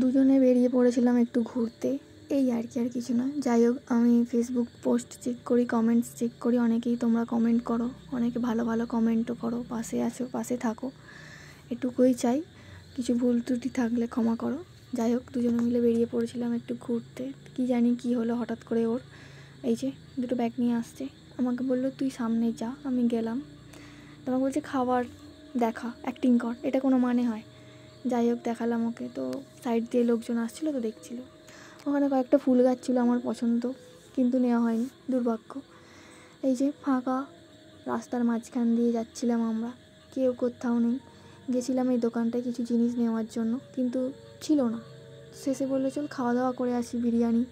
দুজনে বেরিয়ে পড়েছিলাম একটু ঘুরতে, এই আর কি, আর কিছু না। যাই হোক, আমি ফেসবুক পোস্ট চেক করি, কমেন্টস চেক করি, অনেকেই তোমরা কমেন্ট করো, অনেকে ভালো ভালো কমেন্টও করো, পাশে আছো, পাশে থাকো, এটুকুই চাই। কিছু ভুল ত্রুটি থাকলে ক্ষমা করো। যাই হোক, দুজনে মিলে বেরিয়ে পড়েছিলাম একটু ঘুরতে। কি জানি কি হলো, হঠাৎ করে ওর এই যে দুটো ব্যাগ নিয়ে আসছে, আমাকে বললো তুই সামনে যা। আমি গেলাম, তোমাকে বলছে খাবার দেখা, অ্যাক্টিং কর, এটা কোনো মানে হয়? যাই হোক, দেখালাম ওকে। তো সাইড দিয়ে লোকজন আসছিলো, তো দেখছিলো। ওখানে কয়েকটা ফুল গাছ ছিল আমার পছন্দ, কিন্তু নেওয়া হয়নি, দুর্ভাগ্য। এই যে ফাঁকা রাস্তার মাঝখান দিয়ে যাচ্ছিলাম আমরা, কেউ কোথাও নেই। গেছিলাম এই দোকানটায় কিছু জিনিস নেওয়ার জন্য, কিন্তু ছিল না। শেষে বললো চল খাওয়া দাওয়া করে আসি, বিরিয়ানি।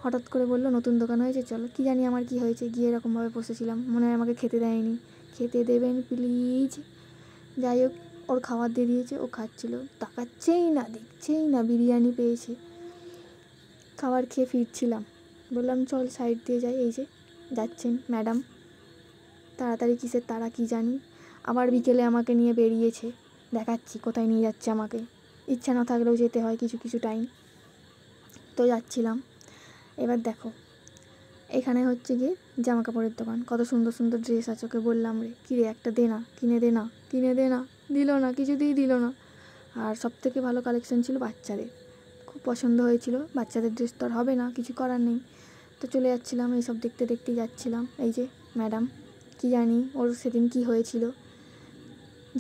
হঠাৎ করে বললো নতুন দোকান হয়েছে চলো। কি জানি আমার কি হয়েছে, গিয়ে এরকমভাবে বসেছিলাম, মনে হয় আমাকে খেতে দেয়নি। খেতে দেবেন প্লিজ। যাই হোক, ওর খাবার দিয়ে দিয়েছে, ও খাচ্ছিল, তাকাচ্ছেই না, দেখছেই না, বিরিয়ানি পেয়েছে। খাবার খেয়ে ফিরছিলাম, বললাম চল সাইড দিয়ে যাই। এই যে যাচ্ছেন ম্যাডাম, তাড়াতাড়ি কিসের তারা কি জানি। আবার বিকেলে আমাকে নিয়ে বেরিয়েছে, দেখাচ্ছি কোথায় নিয়ে যাচ্ছে আমাকে। ইচ্ছা না থাকলেও যেতে হয় কিছু কিছু টাইম। তো যাচ্ছিলাম। এবার দেখো, এখানে হচ্ছে গিয়ে জামা কাপড়ের দোকান, কত সুন্দর সুন্দর ড্রেস আছে। ওকে বললাম রে কিরে একটা দে না, কিনে দে না, কিনে দে না, দিল না, কিছুতেই দিল না। আর সব থেকে ভালো কালেকশন ছিল বাচ্চাদের, খুব পছন্দ হয়েছিল। বাচ্চাদের ড্রেস তো আর হবে না, কিছু করার নেই। তো চলে যাচ্ছিলাম, এইসব দেখতে দেখতেই যাচ্ছিলাম। এই যে ম্যাডাম, কি জানি ওর সেদিন কি হয়েছিল।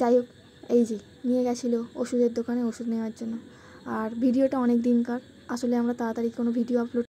যাই হোক, এই যে নিয়ে গেছিলো ওষুধের দোকানে ওষুধ নেওয়ার জন্য। আর ভিডিওটা অনেক দিনকার, আসলে আমরা তাড়াতাড়ি কোনো ভিডিও আপলোড